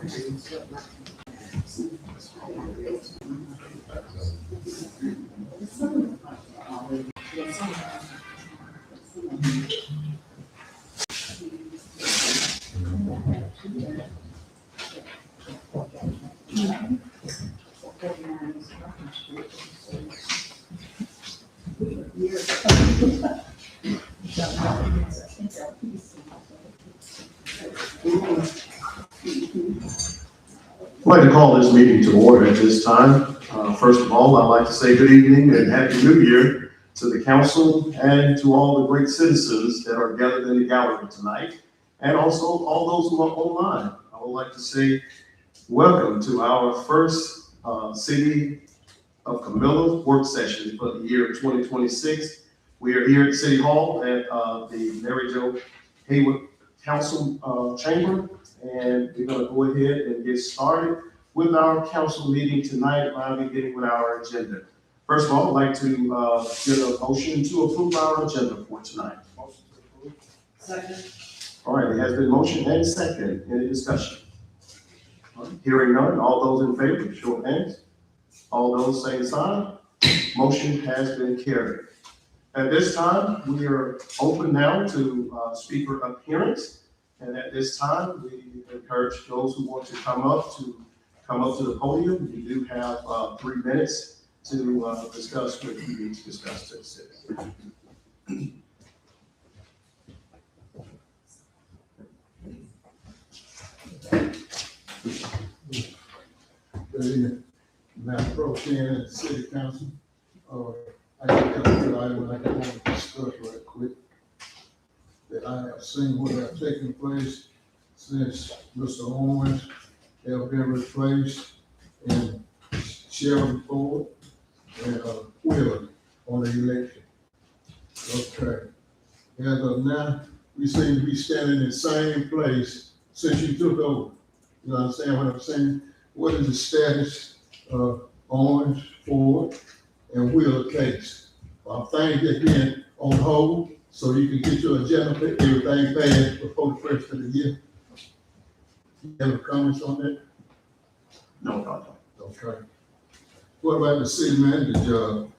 I'd like to call this meeting to order at this time. First of all, I'd like to say good evening and Happy New Year to the council and to all the great citizens that are gathered in the gallery tonight, and also all those who are online. I would like to say welcome to our first City of Camilla work session for the year 2026. We are here at City Hall at the Mary Jo Haywood Council Chamber, and we're going to go ahead and get started with our council meeting tonight by beginning with our agenda. First of all, I'd like to get a motion to approve our agenda for tonight. Motion to approve. Second. All right, it has been motion and second. Any discussion? All right, hearing none, all those in favor, show of hands. All those same sign. Motion has been carried. At this time, we are open now to speaker appearance. And at this time, we encourage those who want to come up to the podium. You do have 3 minutes to discuss what you need to discuss today. Good evening, Madam Pro Chair and City Council. I got a good item I want to discuss right quick. That I have seen what have taken place since Mr. Owens have been replaced and Sheriff Ford and Wheeler on the election. Okay. As of now, we seem to be standing in the same place since you took over. You understand what I'm saying? What is the status of Owens, Ford, and Wheeler case? Things that's been on hold, so you can get your agenda, everything passed before the first of the year. You have any comments on that? No problem. Okay. What about the city manager job?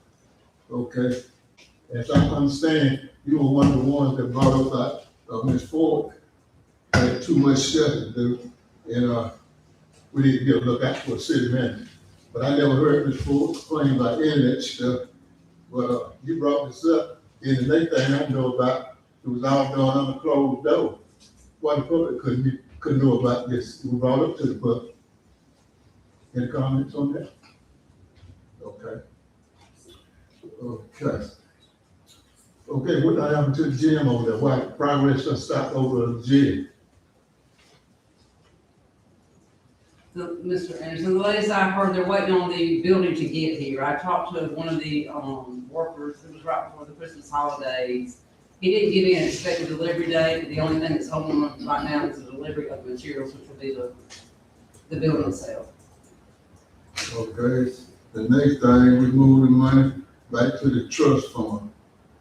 Okay. As I understand, you were one of the ones that brought up that Ms. Ford had too much stuff to do, and we need to get a look out for a city manager. But I never heard Ms. Ford complain about any of that stuff. But you brought this up. And the next thing I know about, it was all done on a closed door. Why the public couldn't know about this? It was brought up to the public. Any comments on that? Okay. Okay. Okay, what happened to the gym over there? Why progress just stopped over the gym? Mr. Anderson, the latest I heard, they're waiting on the building to get here. I talked to one of the workers, it was right before the Christmas holidays. He didn't give me an expected delivery date. The only thing that's holding them right now is the delivery of materials, which will be the building itself. Okay, the next thing, we move the money back to the trust fund.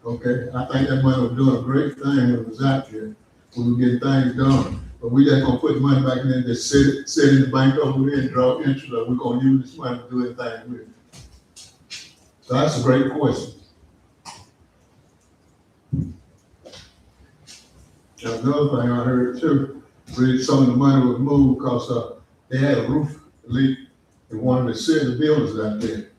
Okay, I think that money was doing a great thing when it was out there. We were getting things done. But we just gonna put the money back in there and just sit in the bank over there and draw interest, or we're gonna use this money to do anything with it. So that's a great question. Another thing I heard too, really some of the money was moved because they had a roof leak in one of the city buildings out there.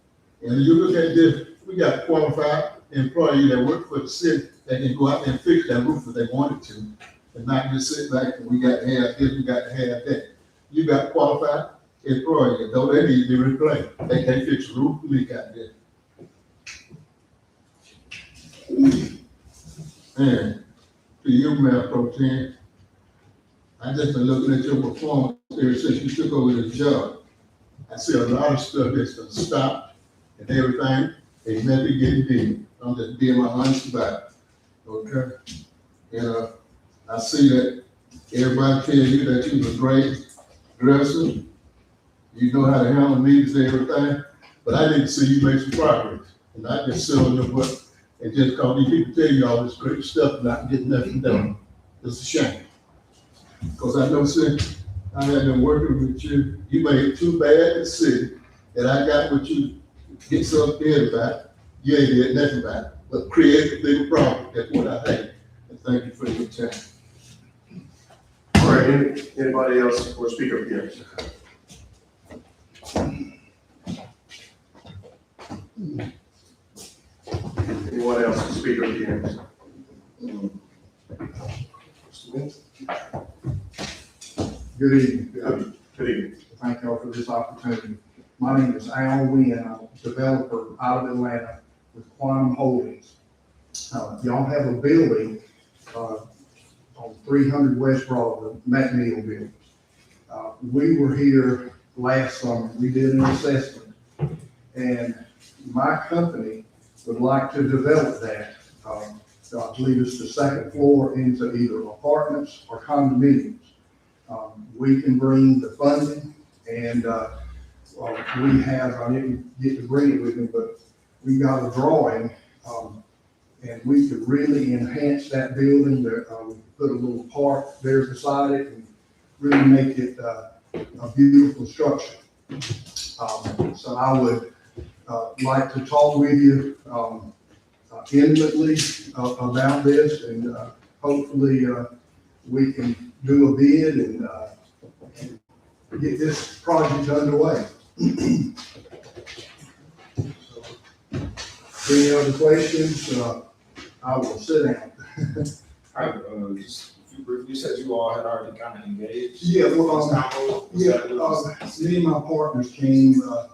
And you look at this, we got qualified employees that work for the city that can go out there and fix that roof if they wanted to. And not just sit back and we got to have this, we got to have that. You got qualified employees, though they need to be replaced. They can't fix the roof leak out there. And to you, Mayor Pro Tem, I just been looking at your performance ever since you took over the job. I see a lot of stuff that's been stopped and everything. They never getting big. I'm just being my honest about it. Okay? And I see that everybody tells you that you're a great dresser. You know how to handle meetings and everything. But I didn't see you make some progress. And I just sit on your butt and just call these people tell you all this great stuff and not get nothing done. It's a shame. Because I know, see, I have been working with you. You made it too bad in the city that I got what you get so upset about. You ain't did nothing about it, but create a bigger problem. That's what I think. And thank you for your time. All right, anybody else for speaker appearance? Anyone else for speaker appearance? Good evening. Good evening. Thank y'all for this opportunity. My name is Al Wynn. I'm a developer out of Atlanta with Quantum Holdings. Y'all have a building on 300 West Broadway, McNeil building. We were here last summer. We did an assessment, and my company would like to develop that. So I believe it's the second floor into either apartments or condominiums. We can bring the funding, and we have, I didn't get to bring it with me, but we got a drawing, and we could really enhance that building. We could put a little park there beside it and really make it a beautiful structure. So I would like to talk with you intimately about this, and hopefully we can do a bid and get this project underway. Any other questions? I will sit down. You said you all had already kind of engaged. Yeah, well, Was me and my partners came, I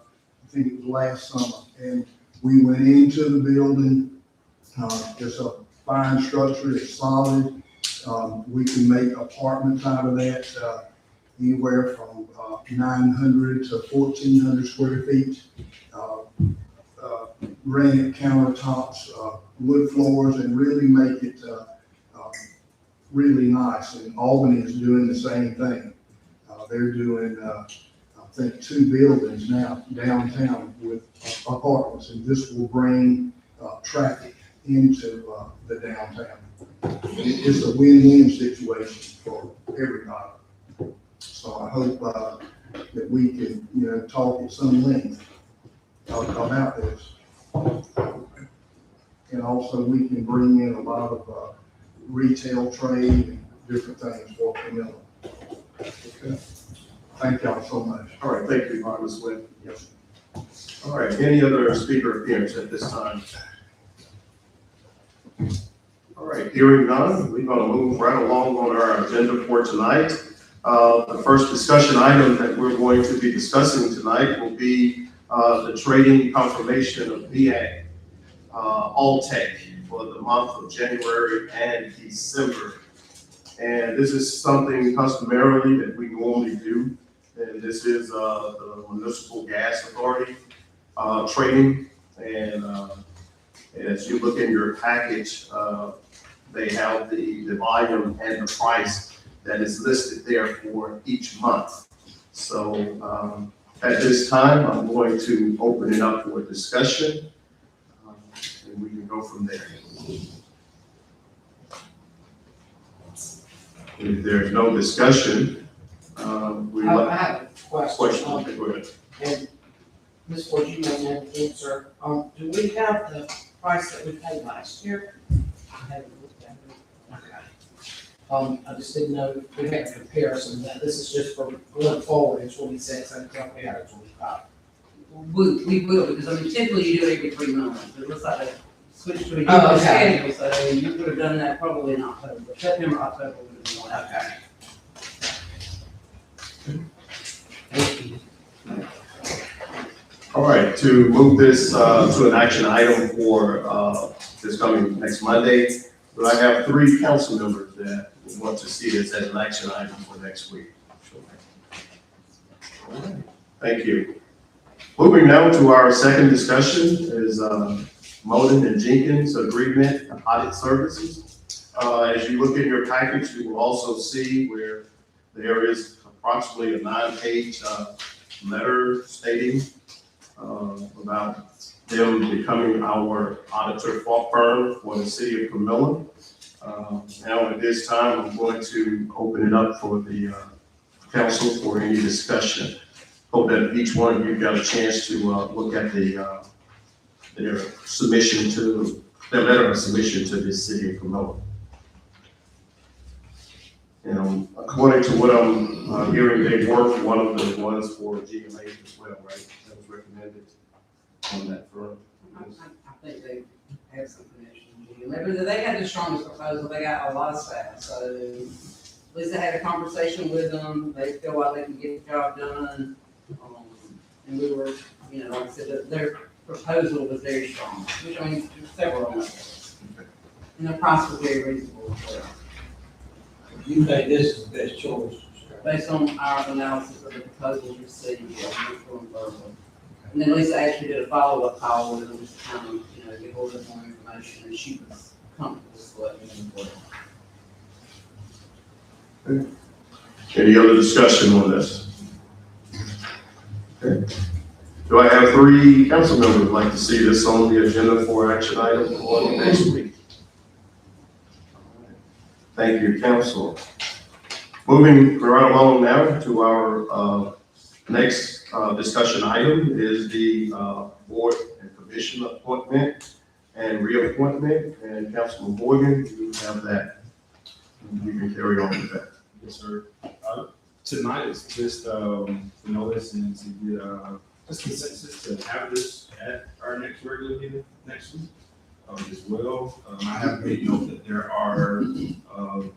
think it was last summer, and we went into the building. It's a fine structure, it's solid. We can make apartments out of that, anywhere from 900 to 1,400 square feet. Granite countertops, wood floors, and really make it really nice. And Albany is doing the same thing. They're doing, I think, 2 buildings now downtown with apartments, and this will bring traffic into the downtown. It's a win-win situation for everybody. So I hope that we can, talk at some length about this. And also we can bring in a lot of retail trade and different things for Camilla. Okay. Thank y'all so much. All right, thank you, Ms. Wynn. Yes. All right, any other speaker appearance at this time? All right, hearing none, we're going to move right along on our agenda for tonight. The first discussion item that we're going to be discussing tonight will be the trading confirmation of VA Alltech for the month of January and December. And this is something customarily that we normally do. And this is the Municipal Gas Authority trading. And as you look in your package, they have the volume and the price that is listed there for each month. So at this time, I'm going to open it up for discussion, and we can go from there. If there's no discussion, we I want have a question. question. Okay, go ahead. And Ms. Ford, you may know the answer. Do we have the price that we paid last year? I haven't looked at it. Okay. I just didn't know if we had a comparison that this is just for going forward in 26 and currently out of 25. We will, because I mean, typically you do it every 3 months. It looks like they switched to a Oh, new okay. schedule, so you would have done that probably in October. September, October would have been more like that. Okay. Thank you. All right, to move this to an action item for this coming next Monday, but I have 3 council members that want to see this as an action item for next week. All right, thank you. Moving now to our second discussion is Moden and Jenkins Agreement on Audit Services. As you look in your package, you will also see where there is approximately a 9-page letter stating about them becoming our auditor firm for the city of Camilla. Now at this time, I'm going to open it up for the council for any discussion. Hope that each one of you got a chance to look at their submission to, their letter of submission to the city of Camilla. And according to what I'm hearing, they worked one of the ones for GMA as well, right? That was recommended on that front. I think they have some connection. They had the strongest proposal, they got a lot of staff, so Lisa had a conversation with them, they feel like they can get the job done. And we were, like I said, their proposal was very strong, which I mean, there's several of them. And the price was very reasonable as well, You think this is the best choice? based on our analysis of the proposals received, yeah, we're going further. And then Lisa actually did a follow-up call with them, just to kind of, get a little bit more information, and she was comfortable with what we wanted. Any other discussion on this? Okay. Do I have 3 council members who'd like to see this on the agenda for action item on next week? Thank you, council. Moving right along now to our next discussion item is the board and commission appointment and reappointment. And Councilman Morgan, you have that. You can carry on with that. Yes, sir. Tonight is just, notice and to get, just consensus to have this at our next regular meeting next week, as well. I have made note that there are,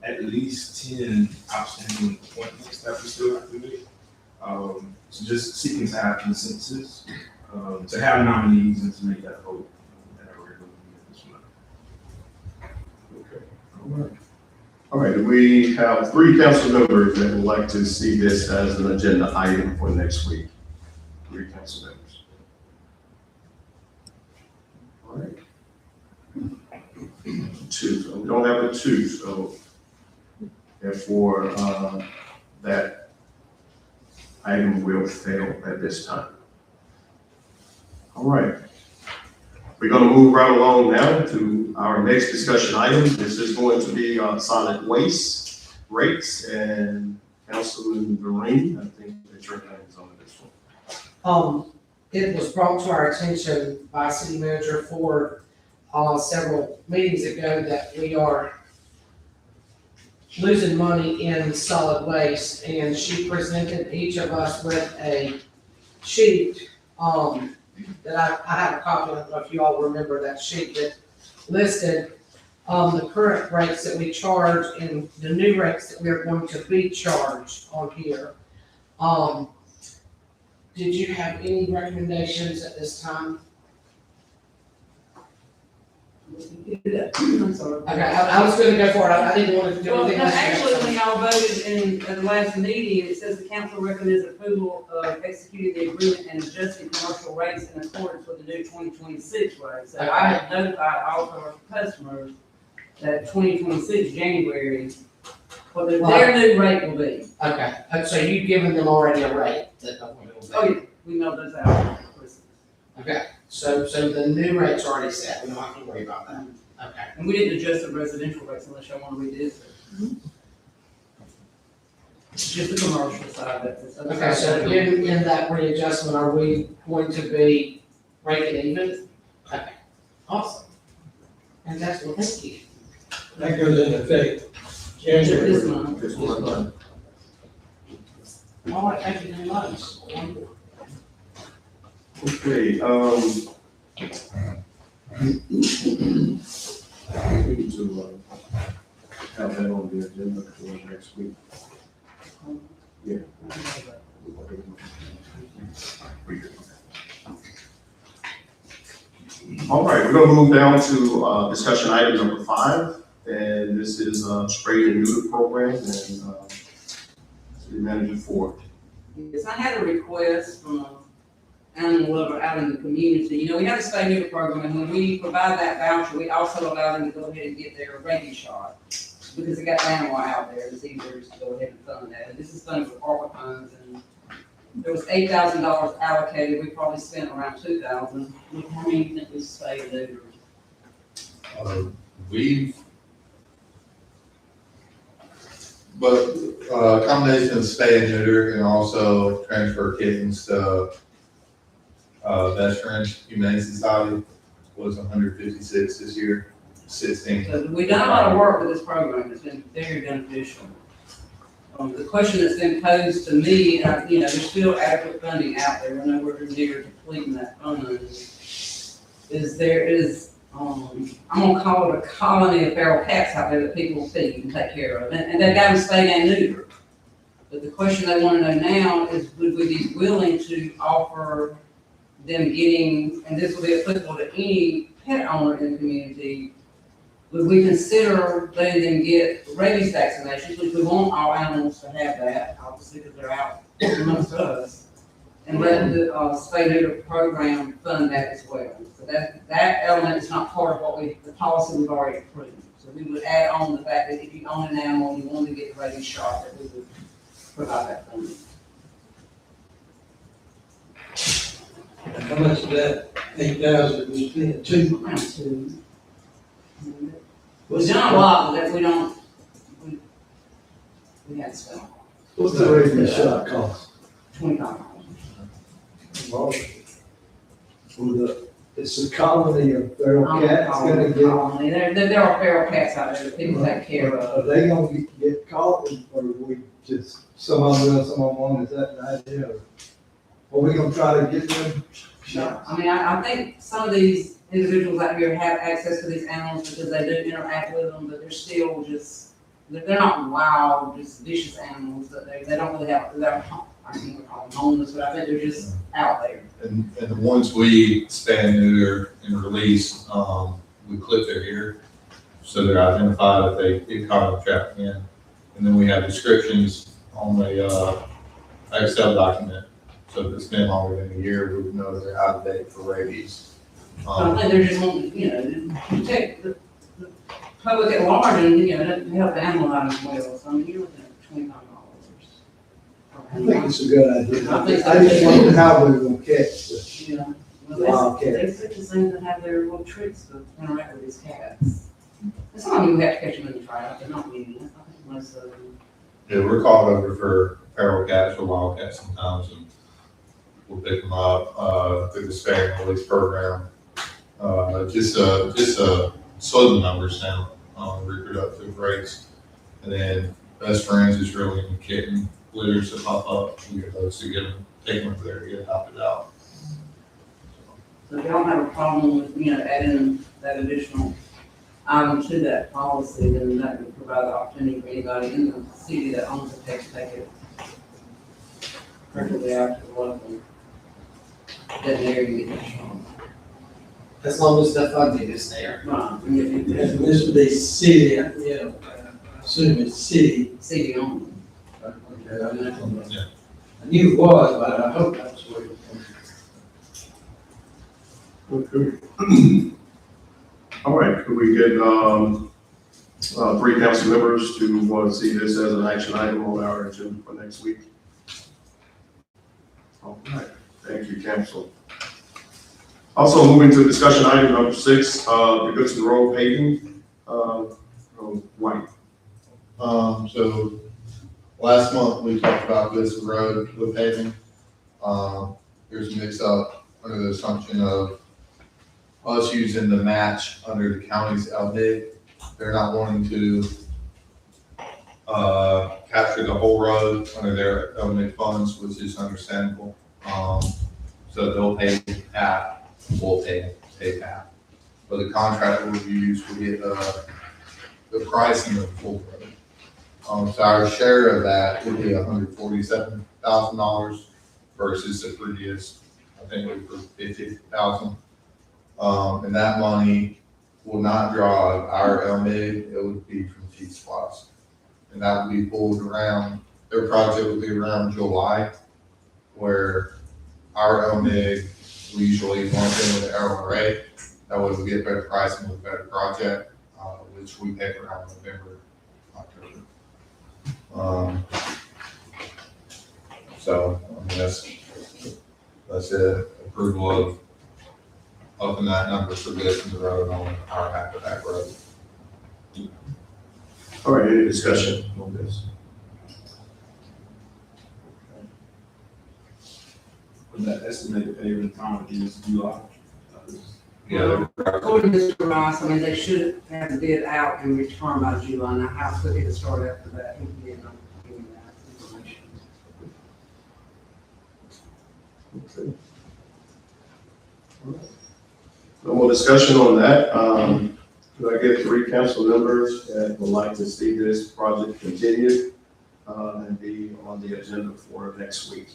at least 10 outstanding appointments that we still have to make. So just seeking to have consensus, to have nominees and to make that vote at our regular meeting this month. Okay. All right. All right, we have 3 council members that would like to see this as an agenda item for next week. 3 council members. All right. 2, so we don't have a 2, so therefore, that item will fail at this time. All right. We're going to move right along now to our next discussion item. This is going to be solid waste rates, and Councilman Doreen, I think that your name is on this one. It was brought to our attention by City Manager Ford, several meetings ago that we are losing money in solid waste, and she presented each of us with a sheet, that I have a copy of, I don't know if you all remember that sheet that listed, the current rates that we charge and the new rates that we are going to be charged on here. Did you have any recommendations at this time? I'm sorry. Okay, I was gonna go for it, I didn't want to do Well, no, anything else. actually, when y'all voted in the last meeting, it says the council recommends approval of executing the agreement and adjusting commercial rates in accordance with the new 2026 rates. So I have notified all of our customers that 2026 January, what their new rate will be. Okay, so you've given them already a rate that they're going to Oh, yeah, we know those out. Okay, so the new rate's already set, we don't have to worry about that. Okay. And we didn't adjust the residential rates unless y'all want to read this. It's just the commercial side, that's. Okay, so in that readjustment, are we going to be breaking even? Okay, awesome. And that's what, thank you. That goes into effect This January. month. This one. All right, thank you very much. Okay, we need to have that on the agenda for next week. Yeah. All right, we're gonna move down to discussion item number 5, and this is spray and neuter program, and City Manager Ford. Yes, I had a request from an animal lover out in the community. You know, we have a spay neuter program, and when we provide that voucher, we also allow them to go ahead and get their rabies shot. Because they got an animal out there, it's easier just to go ahead and fund that. And this is funded with ARPA funds, and there was $8,000 allocated, we probably spent around $2,000. How many do you think we spayed neutered? We've But, combination of spay and neuter and also transfer kittens to, Best Friends Humane Society was 156 this year, 16. So we've done a lot of work with this program, it's been very beneficial. The question that's been posed to me, you know, there's still adequate funding out there, I know we're near completing that fund. There is, I'm gonna call it a colony of feral cats out there that people feed and take care of, and they've got them spayed and neutered. But the question they wanna know now is, would we be willing to offer them getting, and this will be applicable to any pet owner in the community, would we consider letting them get rabies vaccinations, which we want all animals to have that, obviously, because they're out amongst us, and let the spay neuter program fund that as well. So that element is not part of what the policy we've already approved. So we would add on the fact that if you own an animal and you want to get the rabies shot, that we would provide that funding. How much of that 8,000 we spent? Two? Around two. We've done a lot, but that we had to spend What's the rabies shot cost? $25. Well, it's a colony of feral cats gonna get, Colony. There are feral cats out there that people take care are of. they gonna get caught, or we just, some of them will, some of them won't, is that the idea? Or we gonna try to get them shot? I mean, I think some of these individuals out here have access to these animals because they do interact with them, but they're still just, they're not wild, just vicious animals, that they don't really have, they're, I think we call them homeless, but I think they're just out there. And the ones we spay and neuter and release, we clip their ear, so they're identified if they get caught in trafficking. And then we have descriptions on the, Excel document, so if it's been longer than a year, we would know they're out of date for rabies. I think they're just wanting, you know, to protect the public at large and, you know, to help the animal out as well. So I mean, you're looking at $25. I think it's a good idea. I think so. I just wondered how we were gonna catch the Yeah. Well, wild they cats. such as things that have their little tricks to interact with these cats. And some of them we have to catch them in the trap, they're not mean. I think most of them. Yeah, we're called over for feral cats or wild cats sometimes, and we'll pick them up, through the spay and release program. Just slow the numbers down on reproductive rates. And then Best Friends is really in kitten litters that pop up. We get those to get them, take them over there to get adopted out. So if y'all have a problem with, you know, adding that additional item to that policy, then that would provide the opportunity for anybody in the city that owns a pet to take it perfectly out to the local veterinarian and get that shot. As long as the funding is there. Right, and if you- And this would be city, you know, I assume it's city. city owned. Okay, I knew it was, but I hope that's what it was. All right, could we get, 3 council members to want to see this as an action item on our agenda for next week? All right, thank you, council. Also, moving to discussion item number 6, the Goodson Road paving, White. So last month we talked about this road with paving. There's a mix up under the assumption of us using the match under the county's LMIG. They're not wanting to, capture the whole road under their LMIG funds, which is understandable. So they'll pay half, we'll pay half. But the contract will use, we get, the pricing of the full road. So our share of that would be $147,000 versus the previous, I think it was $50,000. And that money will not draw out of our LMIG, it would be from T-Splosh. And that would be pulled around, their project would be around July, where our LMIG, we usually lump in with the LRA. That way we get better pricing with better project, which we pick around November, October. So, I mean, that's it, approval of upping that number for this and the road on our half of that road. All right, any discussion on this? that estimated payment time is July. Yeah, According to Mr. Rice, I mean, they should have the bid out and returned by July. Now, how quick it start after that, he did not give me that information. Okay. No more discussion on that. Do I get 3 council members that would like to see this project continue and be on the agenda for next week?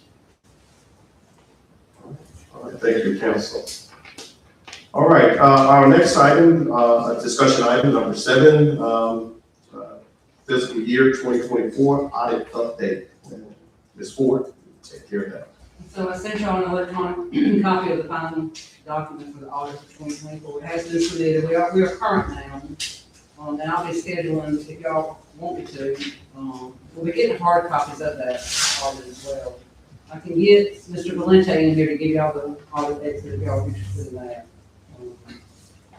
All right, thank you, council. All right, our next item, discussion item number 7, fiscal year 2024 audit update. Ms. Ford, take care of that. So I sent y'all an electronic copy of the final document for the audit of 2024. It has been submitted. We are current now. And I'll be scheduling, if y'all want me to, we'll be getting hard copies of that audit as well. I can get Mr. Valente in here to give y'all the audit dates if y'all are interested in that.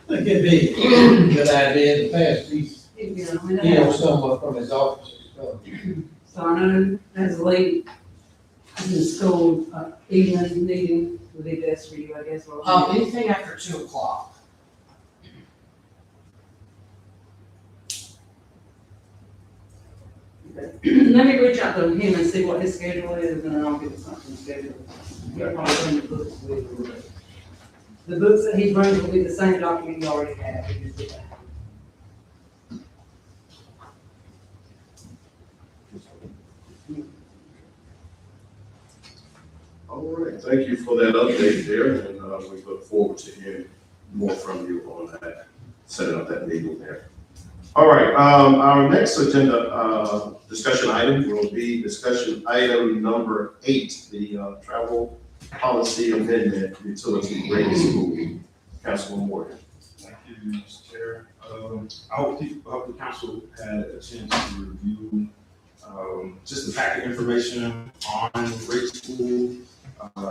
I think it'd be a good idea in the past, he's, You know, I mean, you know, someone from his office or So I know as late as in school, evening meeting would be best for you, I guess. or- Anything after 2 o'clock. Let me reach out to him and see what his schedule is, and then I'll get something scheduled. He'll probably bring the books with him, but the books that he brings will be the same document you already have. You just get that. All right, thank you for that update there, and we look forward to hearing more from you on that, setting up that meeting there. All right, our next agenda discussion item will be discussion item number 8, the travel policy amendment, utility rate school. Councilman Morgan. Thank you, Mr. Chair. I hope the council had a chance to review just the packet information on rate school.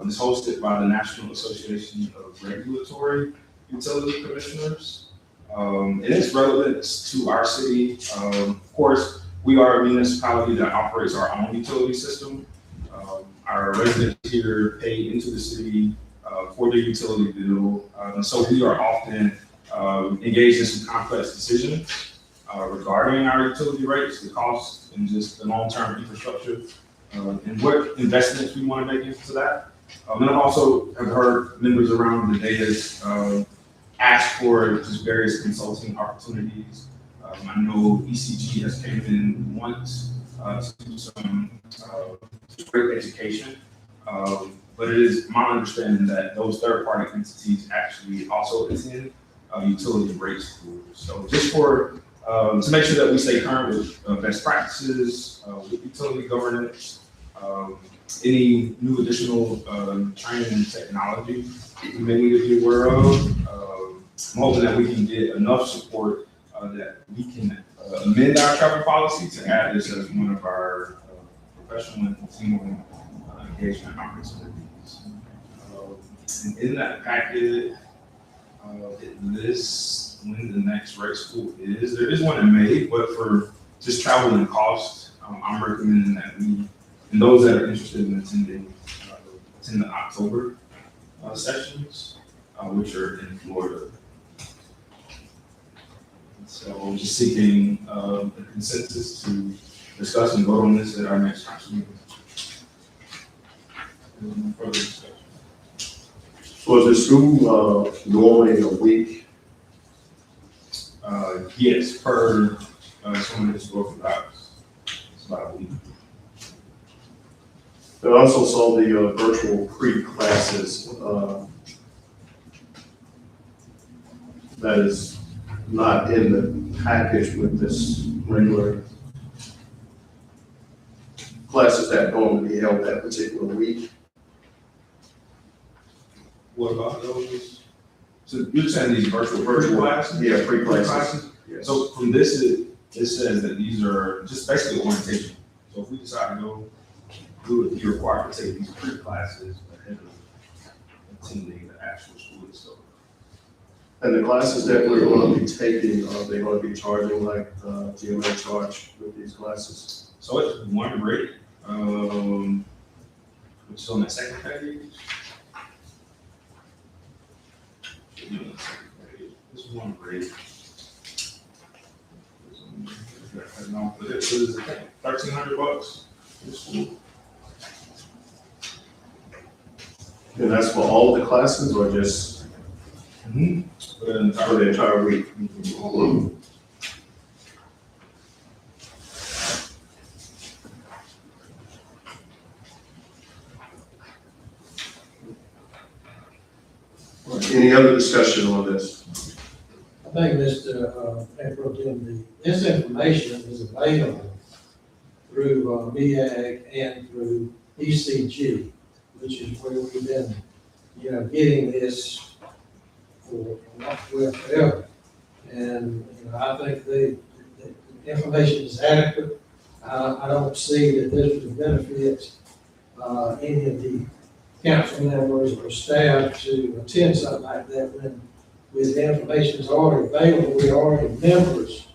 It's hosted by the National Association of Regulatory Utility Commissioners. And it's relevant to our city. Of course, we are a municipality that operates our own utility system. Our residents here pay into the city for their utility bill. And so we are often engaged in some complex decisions regarding our utility rates, the costs, and just the long-term infrastructure, and what investments we want to make into that. And I also have heard members around the dais ask for just various consulting opportunities. I know ECG has came in once to do some great education, but it is my understanding that those third-party entities actually also attend utility rate schools. So just for to make sure that we stay current with best practices, with utility governance, any new additional training and technology we may need to be aware of. I'm hoping that we can get enough support that we can amend our travel policy to add this as one of our professional and continuing engagement opportunities. And in that packet, it lists when the next rate school is. There is one in May, but for just travel and cost, I'm recommending that we, and those that are interested in attending, attend the October sessions, which are in Florida. So I'm just seeking a consensus to discuss and vote on this at our next council meeting. No further discussion. So is the school normally a week? Yes, per some of the historical docs, it's about a week. I also saw the virtual pre-classes that is not in the package with this regular classes that normally held that particular week. What about those? So you're saying these virtual classes? Yeah, pre-classes. Yes. So from this, it says that these are just basically orientation. So if we decide to go, we would be required to take these pre-classes ahead of attending the actual school itself. And the classes that we're going to be taking, are they going to be charging like GMA charge with these classes? So it's one rate, which is on the second page. This one great. No, but it was $1,300 for the school. And that's for all the classes or just For the entire for the entire week? Any other discussion on this? I think, Mr. Mayor Pro Tem, this information is available through MEAG and through ECG, which is where we've been, getting this for forever. And, I think the information is adequate. I don't see that this would benefit any of the council members or staff to attend something like that when with the information is already available, we're already members,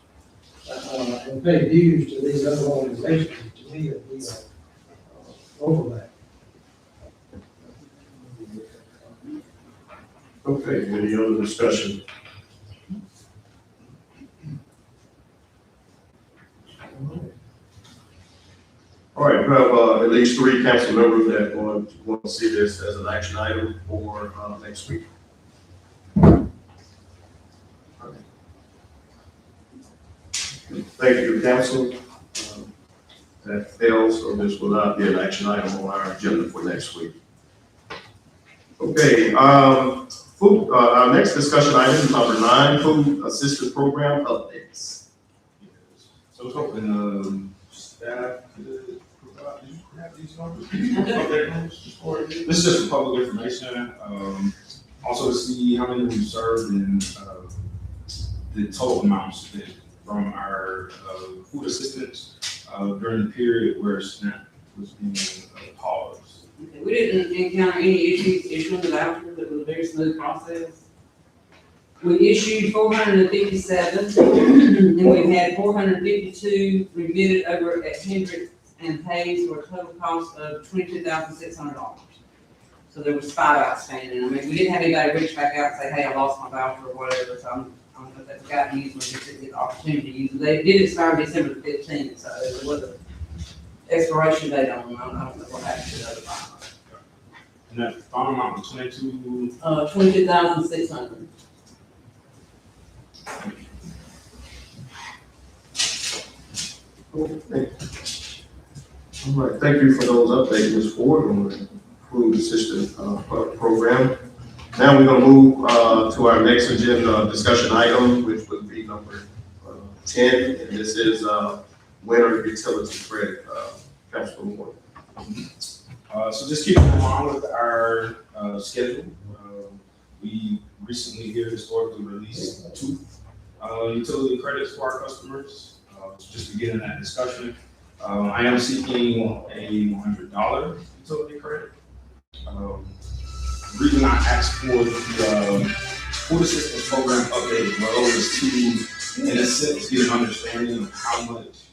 and pay dues to these other organizations. To me, it'd be overlap. Okay, any other discussion? All right, we have at least 3 council members that want to see this as an action item for next week. Thank you, council. That fails, so this will not be an action item on our agenda for next week. Okay, food, our next discussion item, number 9, food assistance program updates. So I was hoping, staff could provide, do you have these numbers? Okay, this is just for public information, also to see how many we've served and, the total amount spent from our, food assistance, during the period where SNAP was being paused. Okay, we didn't encounter any issues issuing the vouchers. It was a very smooth process. We issued 457, and we've had 452 remitted over at Hendricks and Hayes for a total cost of $22,600. So there was 5 outstanding. I mean, we didn't have anybody reach back out and say, hey, I lost my voucher or whatever, so I don't know if they forgot to use one, just didn't get the opportunity to use it. They did expire December the 15th, so it was an expiration date on them. I don't know what happened to the other 5. And that final amount was 22. 22,600. Okay. All right, thank you for those updates, Ms. Ford, on the food assistance program. Now we're gonna move to our next agenda discussion item, which would be number 10, and this is winter utility credit, Councilman Ward. So just keeping in line with our schedule, we recently here historically released 2 utility credits for our customers. So just to get in that discussion, I am seeking a $100 utility credit. The reason I asked for the food assistance program update as well is to, in a sense, get an understanding of how much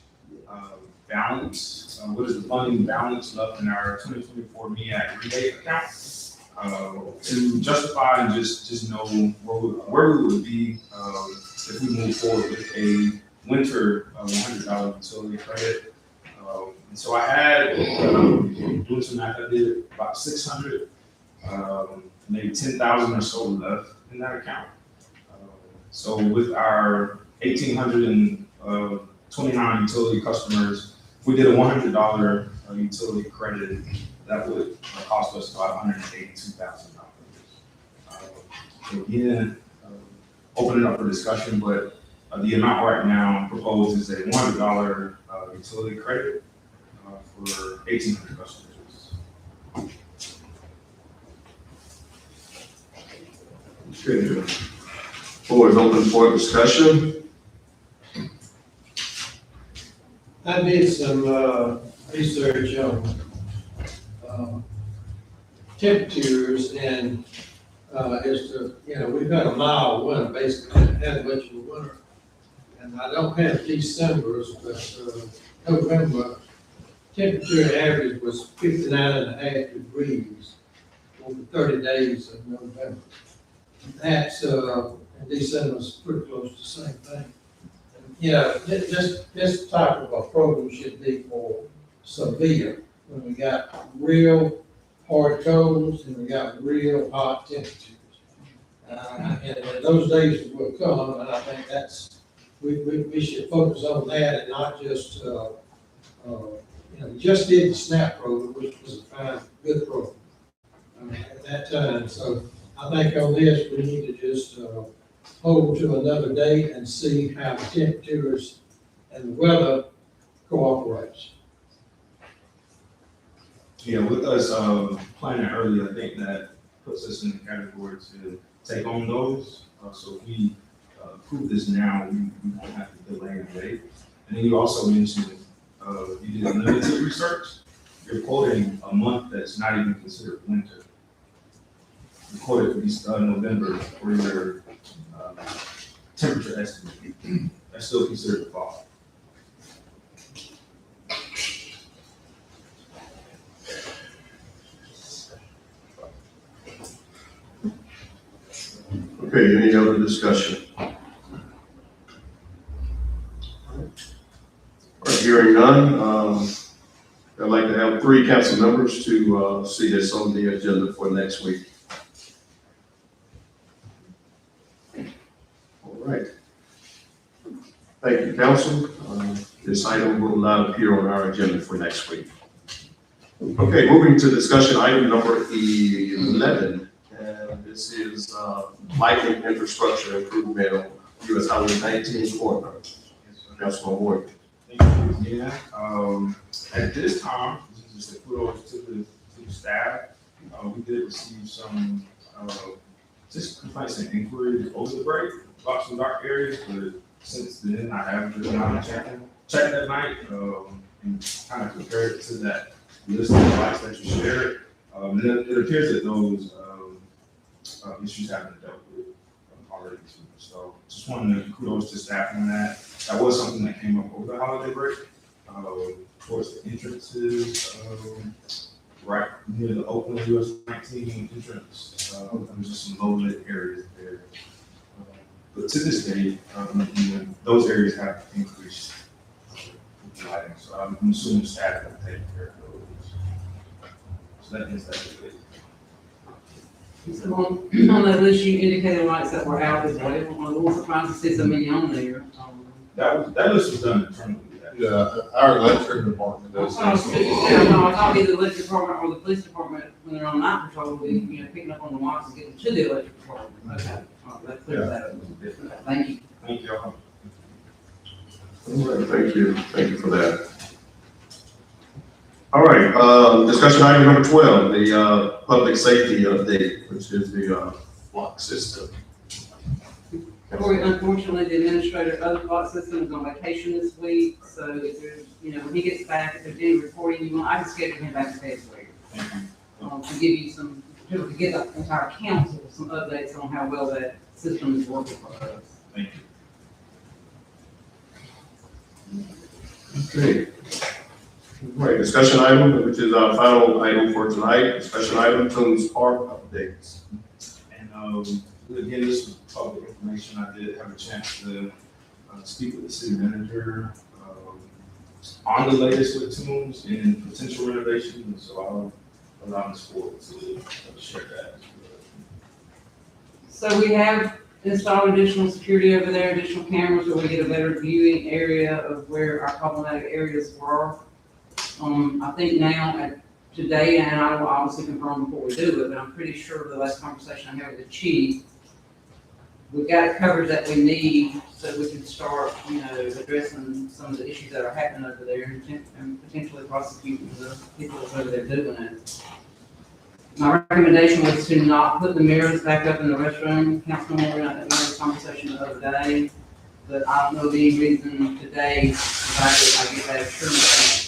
balance, what is the funding balance left in our 2024 MEAC rebate account, to justify and just know where we would be if we move forward with a winter $100 utility credit. And so I had, doing some math, I did about 600, maybe 10,000 or so left in that account. So with our 1,829 utility customers, if we did a $100 utility credit, that would cost us about $182,000. So again, open it up for discussion, but the amount right now proposed is a $100 utility credit for 1,800 customers. Okay. Floor is open for discussion. I did some research on temperatures and as to, we've had a mild winter, basically, had much of a winter. And I don't have December's, but November, temperature average was 59.5 degrees over 30 days of November. That's, and December was pretty close to the same thing. You know, this type of a program should be more severe, when we got real hard colds and we got real hot temperatures. And those days will come, and I think that's, we should focus on that and not just, you know, we just did the SNAP program, which was a fine, good program at that time. So I think on this, we need to just hold to another date and see how the temperatures and the weather cooperates. Yeah, with us, planning early, I think that puts us in the category to take on those. So if we approve this now, we won't have to delay the date. And then you also mentioned, you did limited research. You're quoting a month that's not even considered winter. You quoted to be November for your temperature estimate. That's still considered fall. Okay, any other discussion? All right, hearing none, I'd like to have 3 council members to see this on the agenda for next week. All right. Thank you, council. This item will not appear on our agenda for next week. Okay, moving to discussion item number 11. And this is lighting infrastructure improvement on US Highway 19 corridor. Councilman Ward. Thank you. Yeah, at this time, this is just a kudos to the staff. We did receive some, just complaints and inquiries over the break about some dark areas, but since then I have been out and checking at night, and kind of compared it to that list of lights that you shared. And it appears that those, issues have been dealt with already too. So just wanted to kudos to staff on that. That was something that came up over the holiday break, towards the entrances, right near the Oakland US 19 entrance. There was just some low lit areas there. But to this day, those areas have increased with lighting. So I'm assuming staff have taken care of those. So that is that. So on that list, you indicated lights that were out as well. I'm a little surprised to see so many on there. That list was done internally. Yeah, our electric department I does. thought either the electric department or the police department, when they're on night patrol, will be, you know, picking up on the lights and getting to the electric department. Okay, all right, that clears that up. Thank you. Thank you. All right, thank you for that. All right, discussion item number 12, the public safety update, which is the block system. Corey, unfortunately, the administrator of the block system is on vacation this week, so if there's, you know, when he gets back, if there's any reporting you want, I can schedule him back to February. To give you some, to get the entire council some updates on how well that system is working for us. Thank you. Okay. All right, discussion item, which is our final item for tonight, discussion item, Toombs Park updates. And again, this was public information. I did have a chance to speak with the city manager on the latest with Toombs and potential renovations. So I'll allow Ms. Ford to share that. So we have installed additional security over there, additional cameras, so we get a better viewing area of where our problematic areas were. I think now, today, and I will obviously confirm before we do it, but I'm pretty sure the last conversation I had with the chief, we've got coverage that we need so we can start, you know, addressing some of the issues that are happening over there and potentially prosecuting the people that's over there doing it. My recommendation was to not put the mirrors back up in the restroom. Councilman Moore, I had a conversation the other day, but I don't know of any reason today, if I get that assurance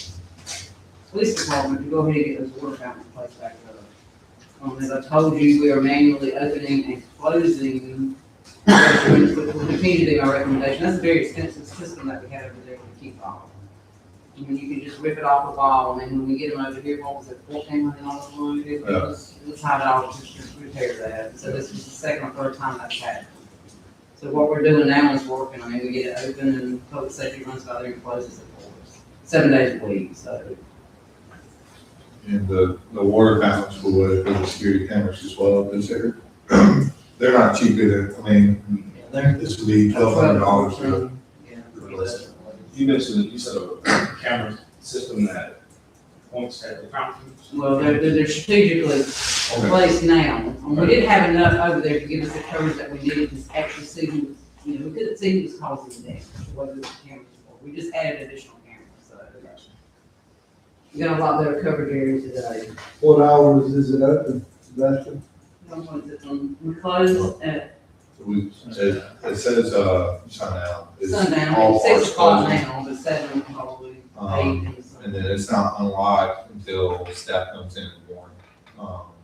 police department to go ahead and get those water fountains placed back up. As I told you, we are manually opening and closing restrooms, which will continue to be my recommendation. That's a very expensive system that we have over there to keep off. I mean, you can just rip it off the wall, and then when we get them over here, what was it, $1,400 it was $5 just to repair that. So this was the second or third time that's happened. So what we're doing now is working. I mean, we get it open and public safety runs by there and closes it for us, 7 days a week, so. And the water fountains for the security cameras as well, because they're not cheap either. I mean, this would be $1,200. Yeah. You mentioned, you said a camera system that points at the fountains. Well, they're strategically placed now. We didn't have enough over there to give us the coverage that we needed to actually see who, you know, we couldn't see who was causing the damage, whether the cameras were. We just added additional cameras, so. We got a lot better coverage area today. What hours is it open, Sebastian? We close at It says, sundown. It's sundown, all it's 6 parts o'clock closing. now, but 7 probably, 8. And then it's not unlocked until staff comes in the morning,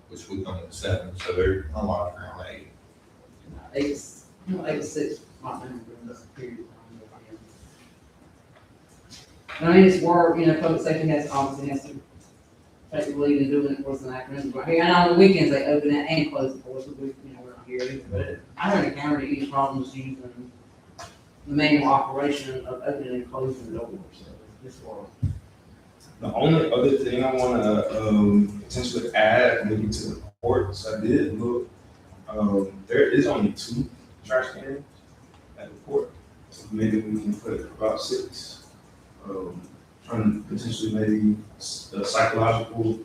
which we come at 7, so they're unlocked around 8. 8 to 6, right now, during this period of time. I mean, it's work, you know, public safety obviously has to take the lead in doing it for us in the afternoons. Right here, and on the weekends, they open it and close it for us, we, you know, we're not here either. But I haven't encountered any problems using the manual operation of opening and closing the door, so this work. The only other thing I wanna, potentially add maybe to the reports, I did look, there is only 2 trash cans at the port. So maybe we can put about 6. Trying to potentially maybe a psychological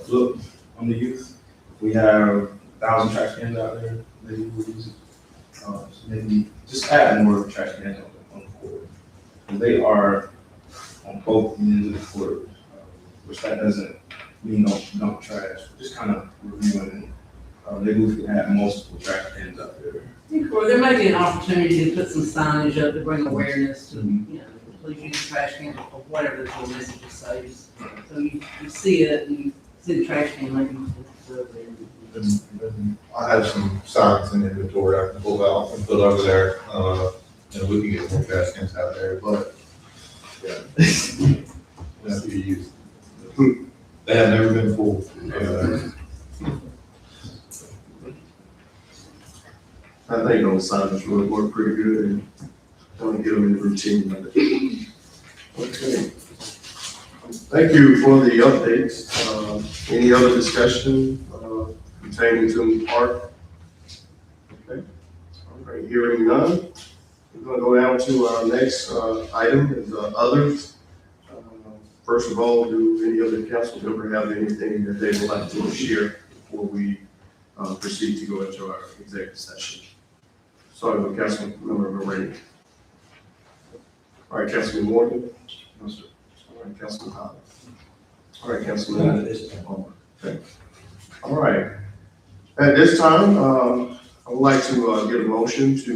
flip on the youth. If we have 1,000 trash cans out there, maybe we'll use it. So maybe just add more trash cans on the court. And they are on both ends of the court, which that doesn't mean no trash. Just kind of reviewing. Maybe we can have multiple trash cans out there. Or there may be an opportunity to put some signage up to bring awareness to, you know, please use the trash can or whatever the little messages say. So you see it and you see the trash can, maybe you put it up there. And I have some signs in inventory I can pull out and put over there, and we can get more trash cans out there, but, yeah. They have to be used. They have never been full. I think those signs really work pretty good and don't get them in the routine of it. Okay. Thank you for the updates. Any other discussion pertaining to the park? Okay. All right, hearing none. We're gonna go down to our next item is others. First of all, do any other council member have anything that they would like to share before we proceed to go into our executive session? Starting with Councilmember Moran. All right, Councilman Morgan. No, sir. All right, Councilman Hollis. All right, Councilman Palmer. Okay. All right. At this time, I would like to get a motion to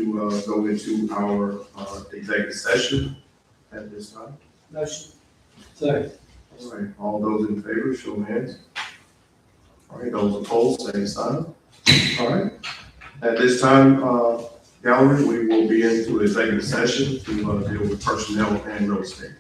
go into our executive session at this time. Motion. Second. All right, all those in favor, show of hands. All right, those opposed, same sign. All right. At this time, gallery, we will be into executive session to deal with personnel and real estate.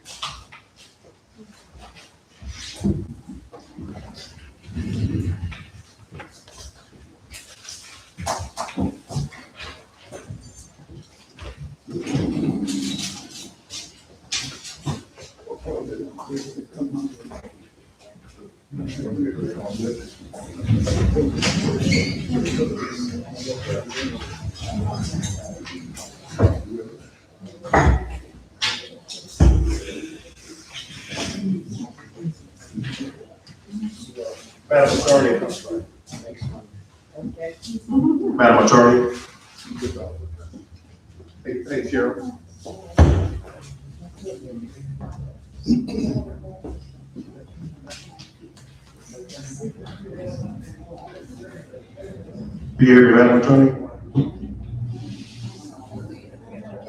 Madam Attorney. Madam Attorney. Hey, Sheriff. You hear me, Madam Attorney?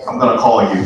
I'm gonna call you.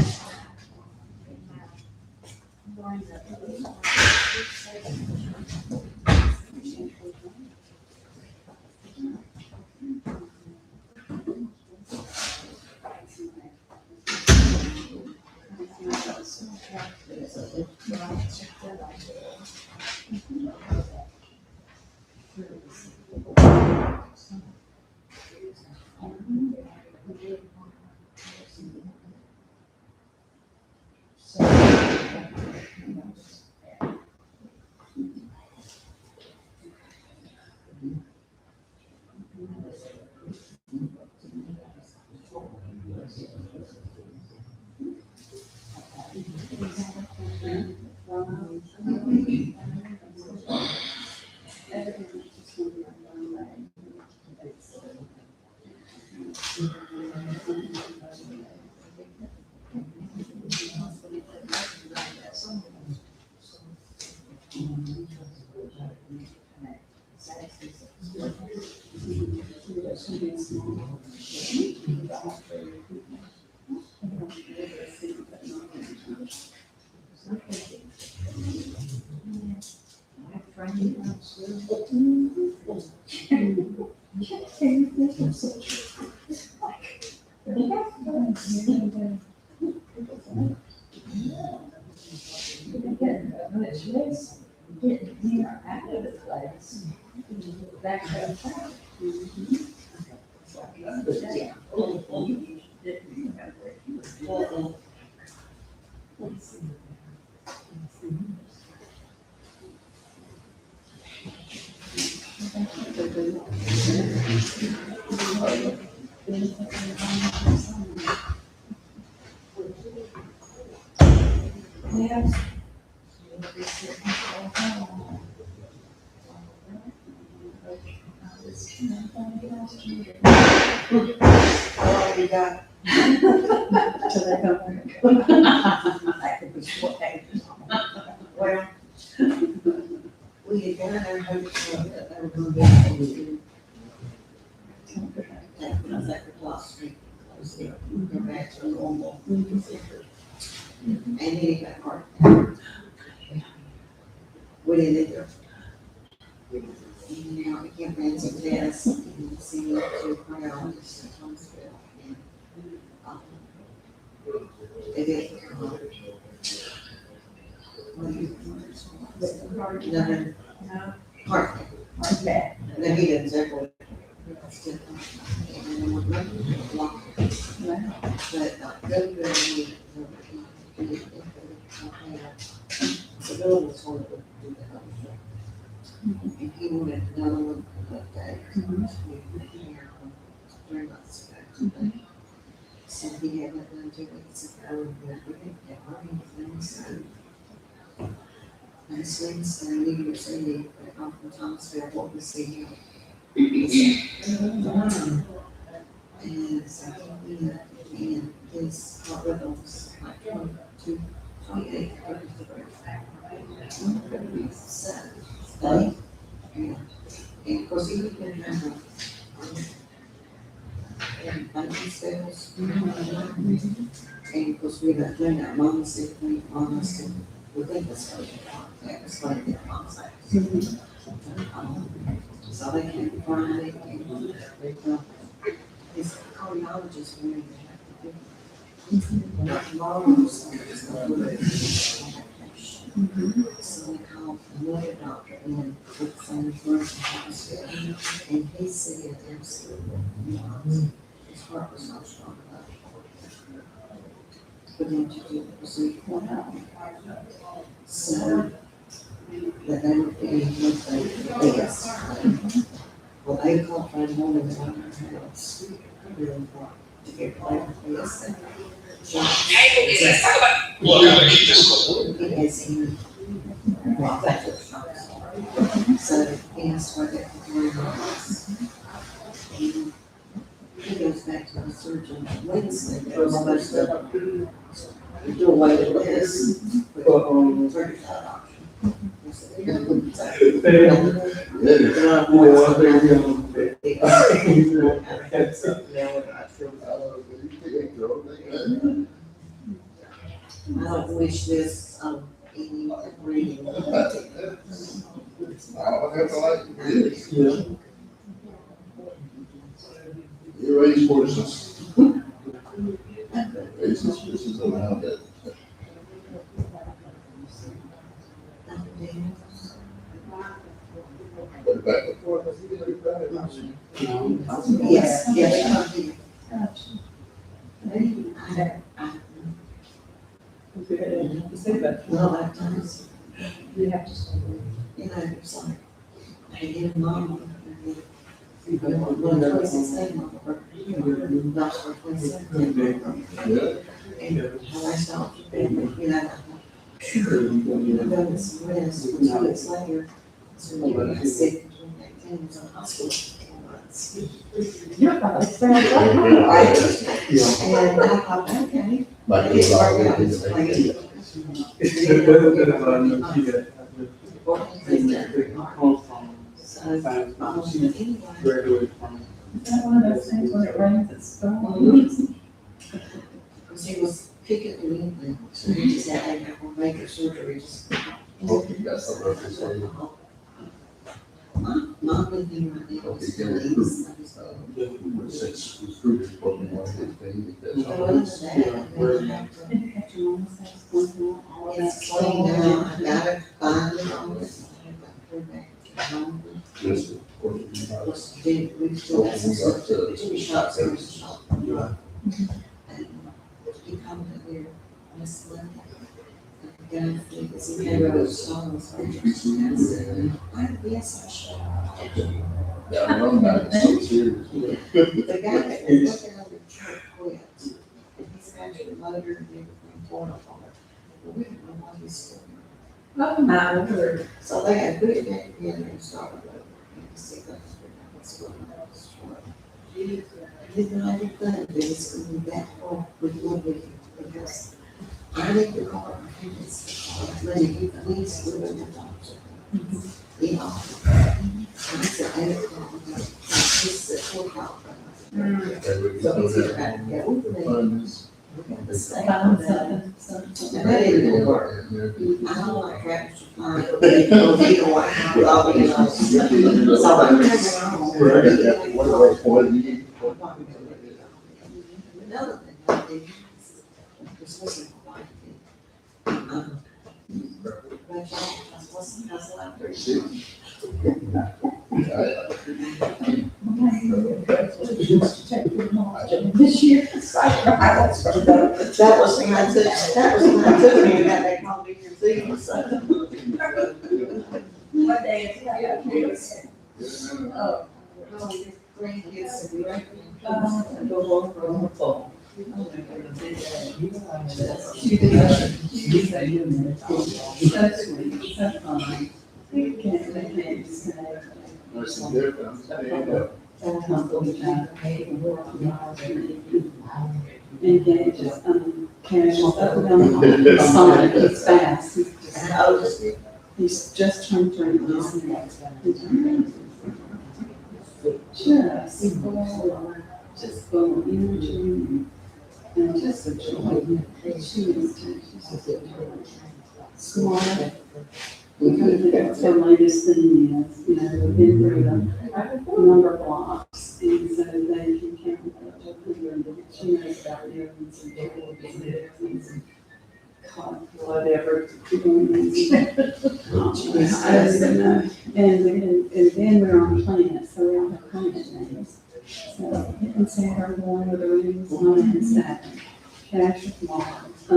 Well, we had got our hopes up that they were gonna be able to take us at the Plot Street, close it, go back to normal. And then it got hard. We didn't either. And now we can't run some tests and see what to crowd just in Thomasville. And, They did. No. Heart. No, he didn't say what. But, the bill was sort of. And he wanted another one that day. 3 months ago. So he had that done 2 weeks ago, and we didn't get anything, so. Last Wednesday, New Year's Eve, I come from Thomasville, what was the, and so he went up, and his heart rhythm was like 22, 28, 33. So, and of course, he would been having, and banking spells. And of course, we got cleaned out mom's sick, mom's sick, we think that's what that was going to get mom's house. So they came Friday, and his cardiologist wanted to have to do tomorrow or something. So we called another doctor and with the same person hospital, and he said absolutely not. His heart was not strong enough for them to do the procedure. So that they were getting what they asked. Well, 8 o'clock Friday morning, they went to our house. Really thought to get ready for this. Let's talk about. Well, I gotta keep this. It has him. Well, that's what. So he has to work at 3 months. And he goes back to the surgeon Wednesday. They're supposed to do away with this. Surgery's not an option. I don't wish this on any reading. Your age forces. This is allowed that. Yes, yes. Well, at times, You have to stay. you know, it's like, I get a mom, You're probably sounds right. And I thought, okay. Like It worked out, it's like- So, almost anyway. Graduated from. Is that one of those things when it rains, it's storms? Because he was kicking the wind, so he just had to have a major surgery, just. Okay, that's all right, that's all right. Mom with him right now. Okay, get it approved. Since recruiters probably want to get paid, if that's So all other right. than that, it's clean now, I gotta find it on this. Yes, of course, we have- We still got some stuff to, two shots, there was a shot. And he come to here, Miss Linda. And he came over to Solomon's pictures. And I said, yes, I should. Yeah, I know about it, so serious. The guy that was looking over the truck quit. And he's got your motor and everything torn up on it. But we don't know why he's still here. Oh, my word. So they had put it back together and started over. And see, that's what's going on. Did not have fun, but it's going to be back home with one week because I need the car. When you please live in the doctor. You know. I said, I don't know. This is a $4. So he said, yeah, we The can fund is- make the same. Found And something. that didn't work. I don't like tractors to fly. Either way, I'll be honest. So I'm Another thing I did, this wasn't quite good. But I wasn't, I was like, This year. that was when I took me, and got that called in your thing, so. What day is that? Oh, grandkids and There's some difference. Stand up. And then just, casual, up and down the side, it's fast. He's just turned 30. Just full of energy and just a joy. She is, she's just smart. That's the latest thing is, we've been through a number of blocks, and so they can count up to 100. She knows about errands and business and whatever. I don't even know. And then we're on planet, so we all have planet names. So you can say our one with the rings, Sun and Saturn, Cash with Mars,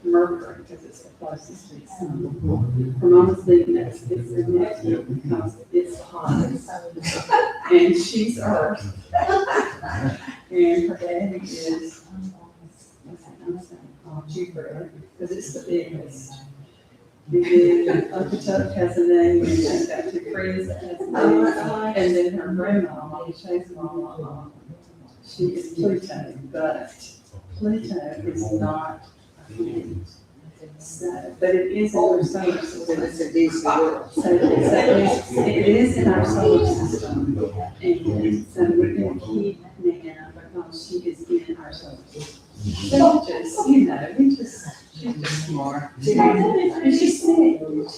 Mercury, because it's the closest to the sun. Her mama's Venus, it's the next one because it's hot. And she's Earth. And her daddy is, Jupiter, because it's the biggest. And then Upatuck has a name, and then Dr. Chris has a name, and then her grandma, Mama Chase Mama, she is Pluto, but Pluto is not a planet. So, but it is in our solar system. It is in our solar system. And so we're going to keep Nana because she is in our solar system. So just, she's just smart. And she's sick. And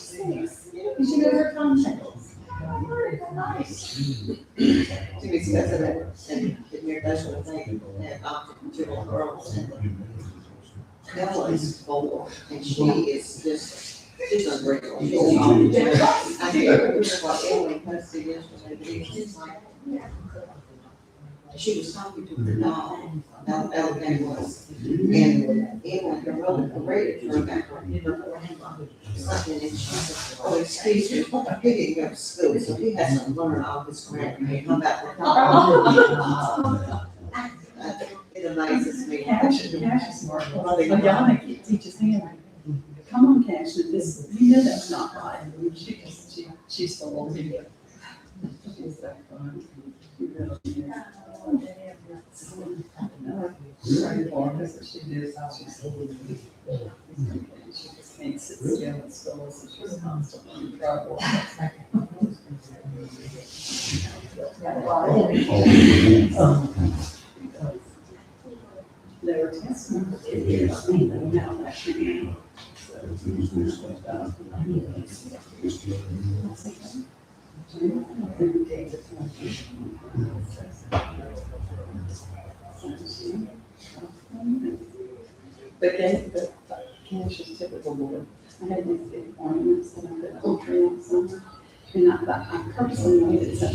she knows her contacts. Jimmy's got that, and here, that's what I think, that optical girls, and Evelyn's 4, and she is just, she's unbreakable. She's awesome. I can't remember what Evelyn posted yesterday, but it's just like, she was talking to her dog, Alabama was. And it went her mother paraded her back in her something, and she said, oh, excuse me, he didn't go to school, so he has to learn all this grammar and come back with it amazes me. Cash is smart. Well, y'all make it teach his hand. Come on, Cash, this, you know that's not right. She's so old. She's so fun. She really is. Right for her, so she does how she's so old. She just can't sit still in school, so she's constantly in trouble. They were testing her kids, and now that she can. But Cash is typical boy. I had these big ornaments that I put on tree on summer, and I purposely made it such a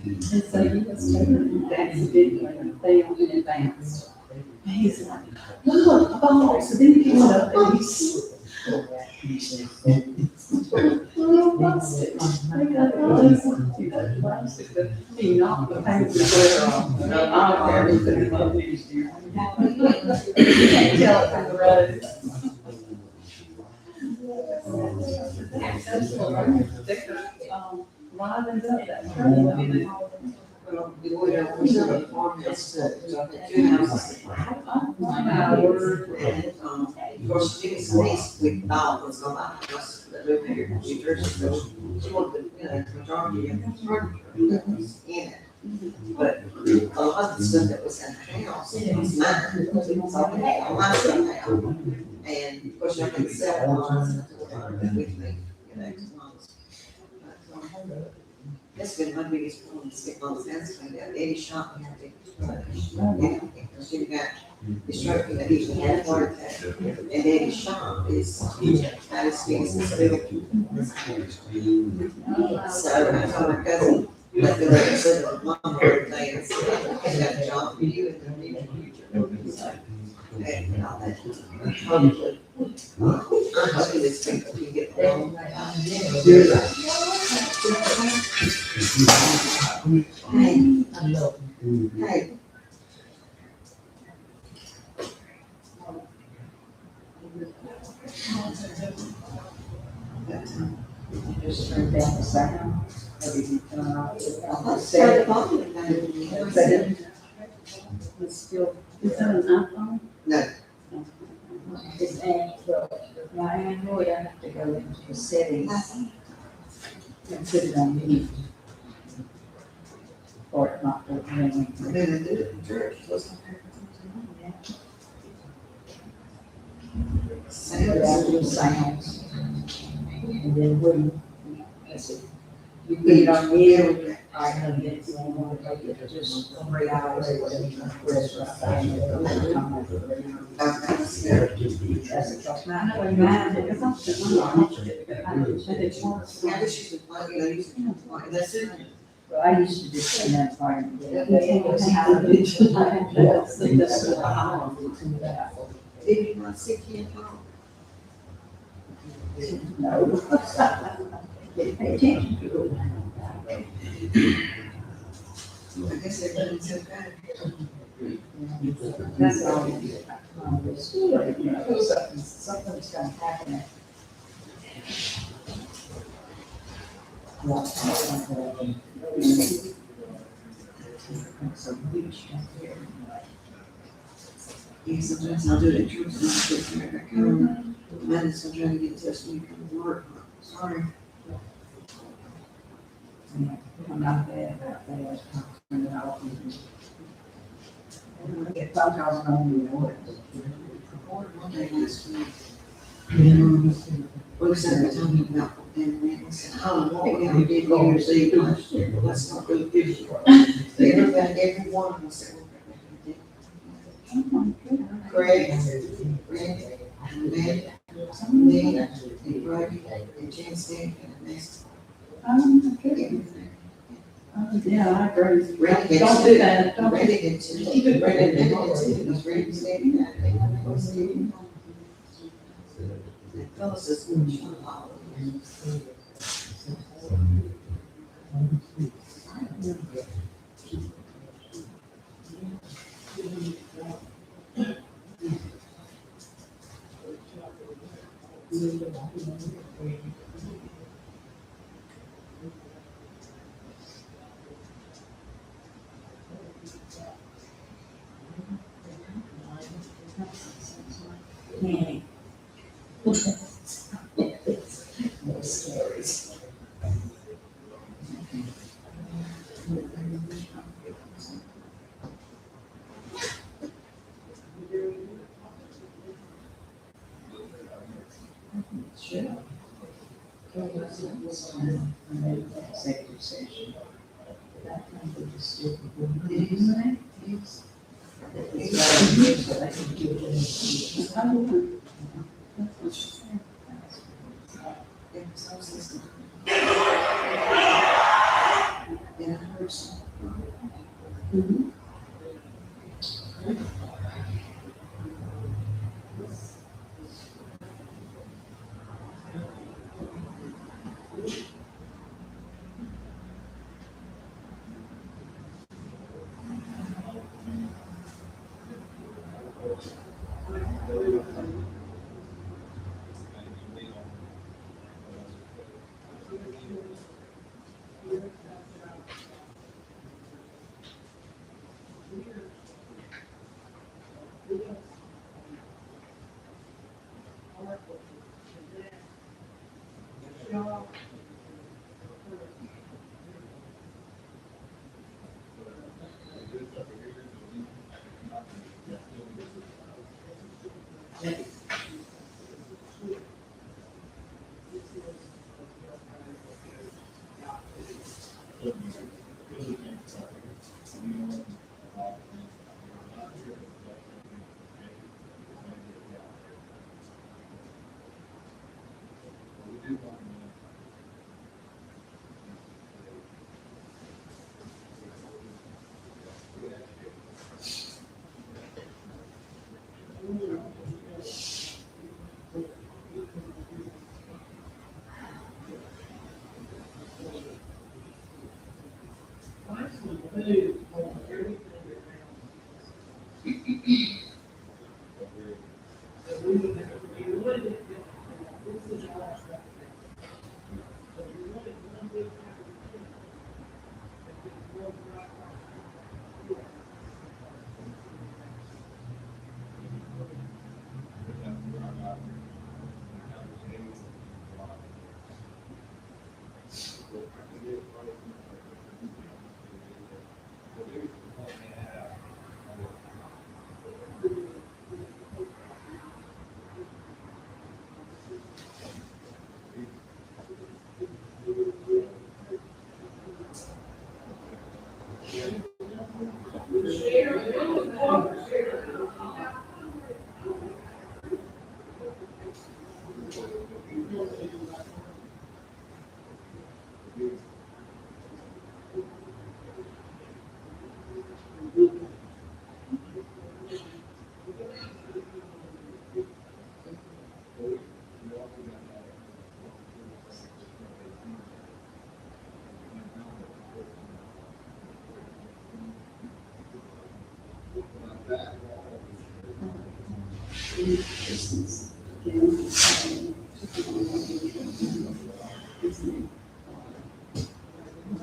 and so he was taking that's a big one, they on in advance. And he's like, look, a ball, so then he picks it up and he's. I got it, you got the plastic, but he knocked the paint and glitter off. I don't care, he put him up next year. You can't tell it from the road. That's what livens up that tree. Well, the way that was on the farmhouse, so the two houses. And, of course, Jimmy's niece with dog was on my house that lived here in New Jersey, so she wanted, the majority of the furniture that was in it. But a lot of the stuff that was in the house was mine, it was all my stuff now. And of course, I can sell it on with me, you know, as long as. That's been my biggest problem, is getting all the fence cleaned out. Eddie shot me, I think. She got distracted, that he had a heart attack. And Eddie's shop is not as big as this building. So I told my cousin, let the lady sit at one more day and say, I got a job for you in the near future. So, and all that. Probably. I'm hoping this thing can get along. Hey. Just turn down the sound. Everything coming out. It's still, is that an iPhone? No. It's Android. My Android, I have to go into the settings and put it on mute. Or it not to ring. Then I did it in church. Sounds. And then when, let's see, you put it on mute, I have it, so I'm gonna make it just 3 hours. Rest right there. That's it. I know in mine, because I'm sitting on it, but it's worse. Yeah, I guess you should plug it, I used to, that's it. Well, I used to just in that part. Did you not see Ken Paul? No. Pay attention to it. I guess they're doing so bad. That's all. Something's gonna happen. Yeah, sometimes I'll do it at church, and I'll sit there, I come, man, it's gonna try to get in touch with me, come to work, sorry. I'm not bad about that. Get phone calls on the board. One day last week. What was that talking about? And man, I said, oh, what we did New Year's Eve last year, but let's not do it this year. Every one of us said, we're gonna do it. Craig, Rick, and Ned, and Brody, and Jen Stick, and Ness. Everything. Yeah, I agree. Ready Don't do that, don't do Ready to, Keep it ready ready. to, he's ready to say that, they have to say that. Phyllis is going to follow. More stories. Sure. Executive session. That kind of just. Yes. I don't know. That's what she said. Yeah, I heard some. Mhm.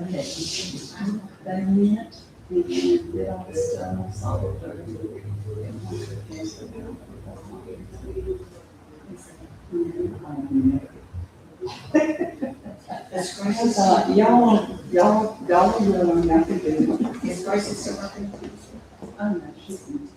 Okay. They met, we did all this stuff, solid. That's I Grace. thought, y'all were doing nothing to do. Is Grace still working? Oh, no, she's in.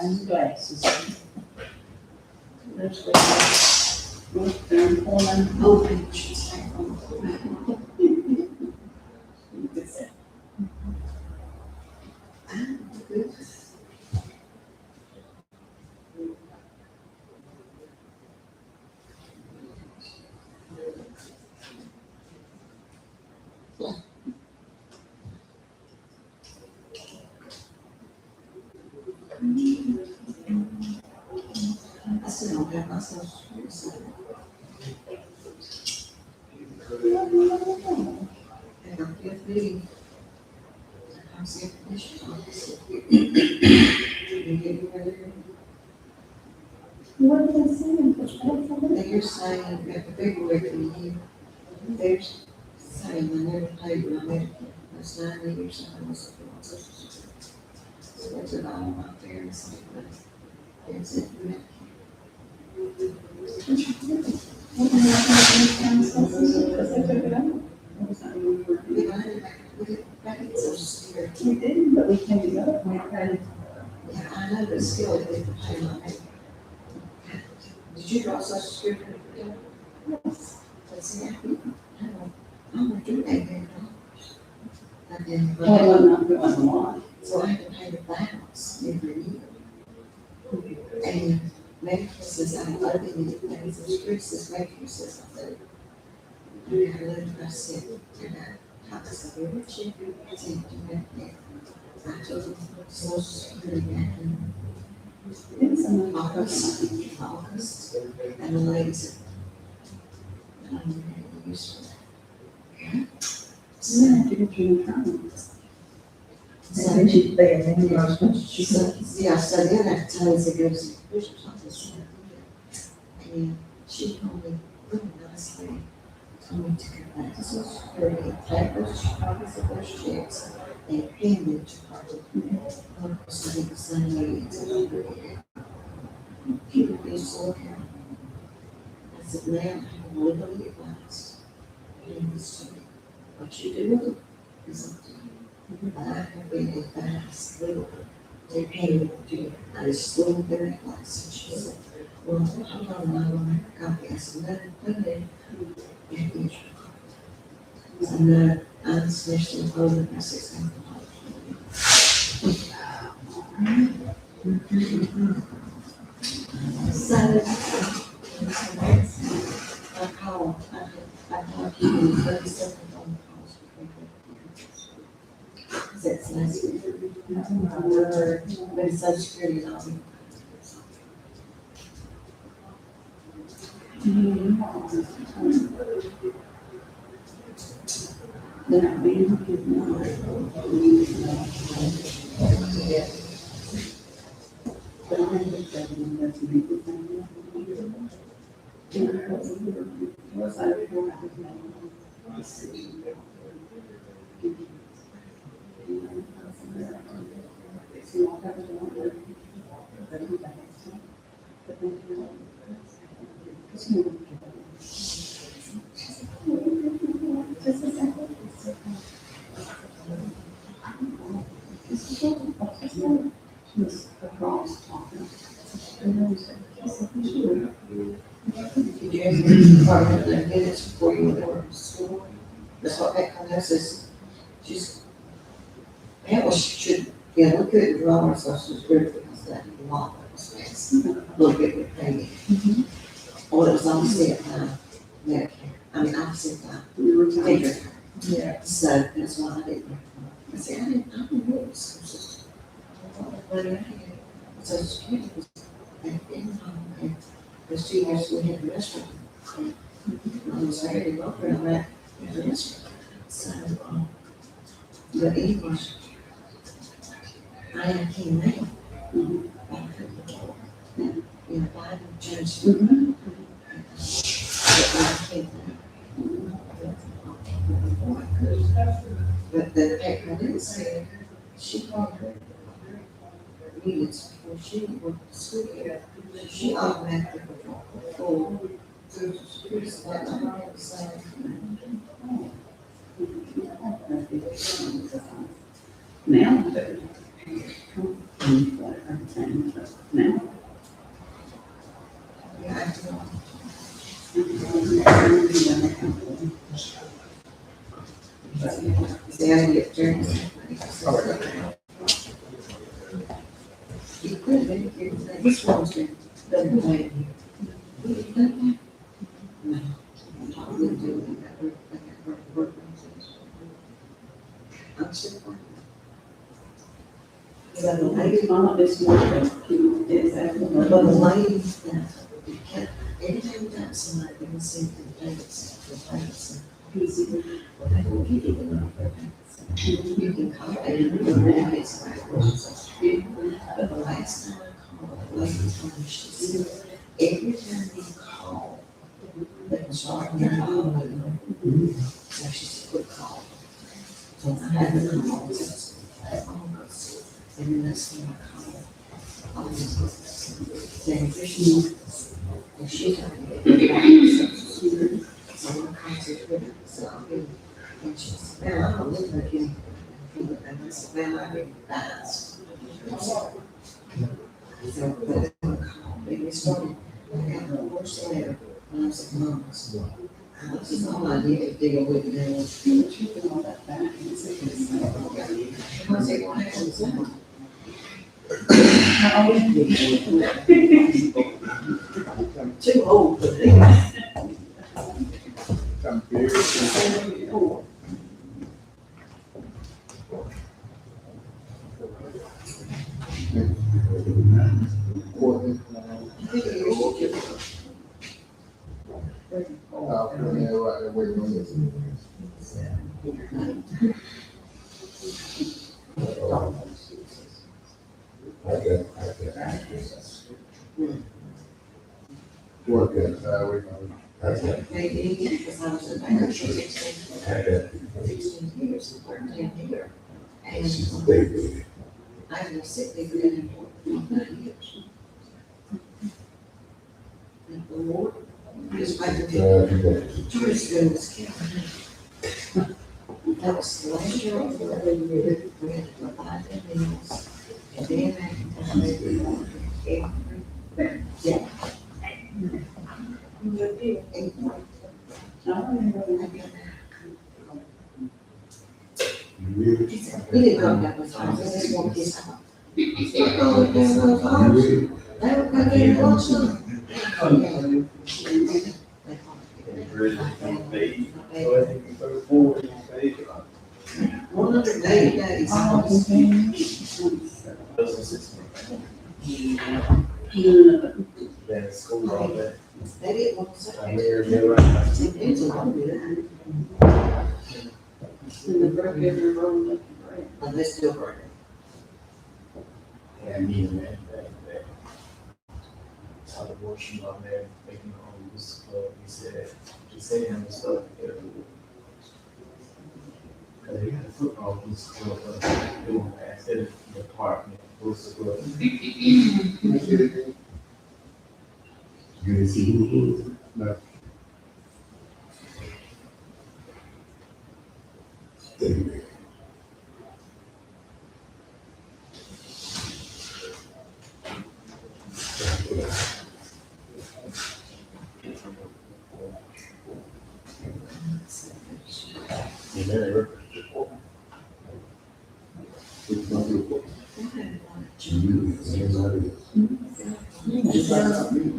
and glasses. There's the, look, they're in Pullman. Oh, I should say, I still don't have my social security, so. And I'm fifth meeting. I'm seeing commissioners office. You get me ready? What are they saying? They're saying that the February of the year, they're saying I never paid my Medicare. That's 9 years I was on social security. So that's it all my fairness. It's it. What the hell is this? Because they took it out. What was that when we were? We got it back in social security. We didn't, but we came together. We had, Yeah, I know, but still, it didn't pay my Medicare. Did you draw social security? yes. But see, I'm gonna do $800. And then, Well, it wasn't doing a lot. so I had to pay the balance every year. And Medicare says I'm loving it, and it's a script says Medicare says I'm loving it. And I looked, I said, and I said, you're a chick, I said, you Medicare. I told them, social security back in It's a August, and the lady said, I don't know any use for that. You So, have to get your insurance. so, yeah, so then I told her to go to the bishop's office. And she told me, really nicely, told me to go back to social security, take those copies of those checks, and hand them to her. Of course, I did the same way, it's a hundred. He would be so happy. I said, ma'am, I am legally advised. And he said, what you do with it is up to you. I have been advised legally. They paid me to do it. I just looked at her glass and she said, well, hold on, I will make a copy. I said, no, put it in. And here's your copy. So no, I'm especially holding my $600. So, I called, I called you in 37 phone calls. Because that's last week. But it's Social Security and all. They're not being given. But I think it's better than that's a big thing. What's that for? Across talking. Did you have to part of the minutes before you went to school? That's what that comes is, she's, that was, should, yeah, we couldn't draw our social security because that law was passed. Look at what they did. Or it was on step Medicare, I mean, on step Medicare. Yeah. So that's why I didn't. I said, I didn't know it was social. But I had social security was back in, and those 2 years we had the restaurant. And I was very well for that, the restaurant. So, but anyway, I came in. You know, I changed. But the paper didn't say, she called her meetings before she went to school here. She automatically went full through security, so I don't have to say. Now, everything, but now. Yeah, I do. See, I didn't get Jeremy. You could, this one's been, doesn't wait. No. I wouldn't do that. I'm sick. So the lady, Not this morning, it's after. but the lady that kept, every time we got somebody, they would say the dates. Well, they will give you the number. You can call it, and you can get somebody. But the last time I called, the lady told me, she said, every time you call, they can start their phone with you. So she said, quit calling. So I had to call, and then that's when I called. Saying, and she told me. So I called her, so I'll be, and she said, well, I don't look like you. And I said, well, I didn't ask. So, but they called me, they started, I got the worst letter when I was at mom's. This is all I did to deal with now. All that back and see if it's. I said, what happened? Too old for this. Maybe because I was a banker for 16 years, 13 here. And I had a sick leave in for 9 years. And the Lord, just like the tourist school was killed. That was the last year of the year. We had to provide their meals. And then I had to every day. We didn't come back with time, this is one piece out. He said, oh, there's no cars. They were gonna get lunch. One of the days. They didn't want to say. It's a lot of it. And the bread, they're rolling up the bread. And they still burn it. Yeah, me and that. How the worship on there, making all this club, he said him and stuff. Cause they got a football boost club, doing that, instead of the apartment boost club. You didn't see who? No.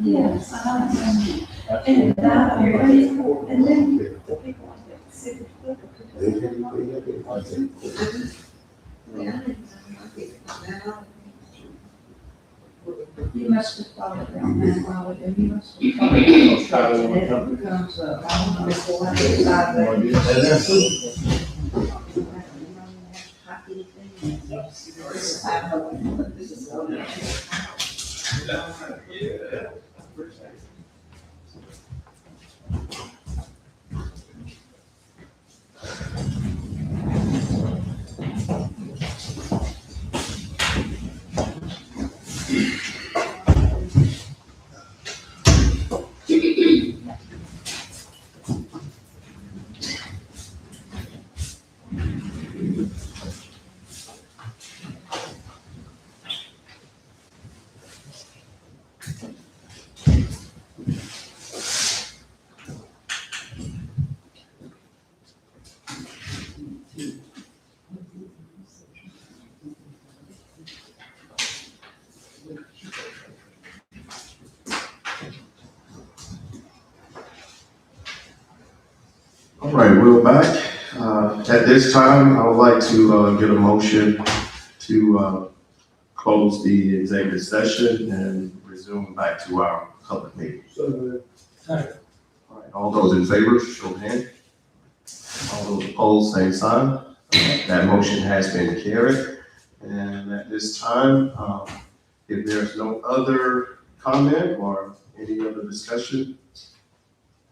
Yes, and that, and then people like that, sit with you must have thought it around that while ago, you must have thought it. And it becomes a, I don't know, it's like All right, we're back. At this time, I would like to get a motion to close the executive session and resume back to our public meeting. So, All right, all those in favor, show of hand. All those opposed, same sign. That motion has been carried. And at this time, if there's no other comment or any other discussion,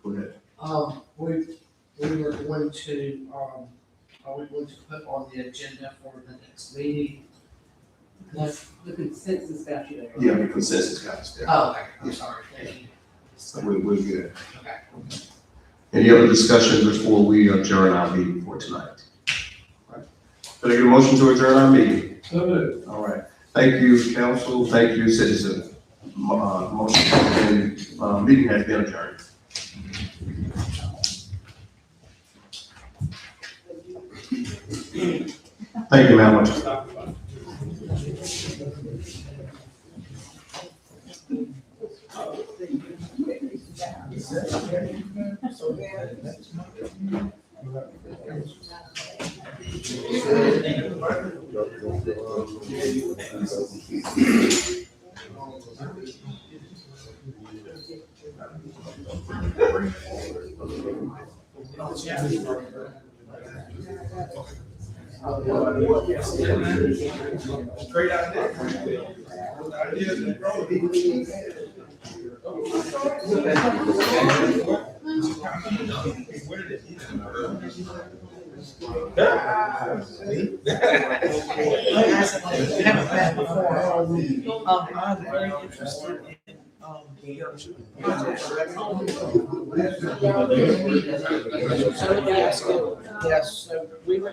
go ahead. We were going to, are we going to put on the agenda for the next meeting? The consensus got you there. Yeah, the consensus got us there. Oh, okay, I'm sorry, thank you. So we're good. Okay. Any other discussion before we adjourn our meeting for tonight? All right. Can I get a motion to adjourn our meeting? So moved. All right. Thank you, council. Thank you, citizen. Motion has been, meeting has been adjourned. Thank you, ma'am. Great idea. I'm very interested in, yes, so we were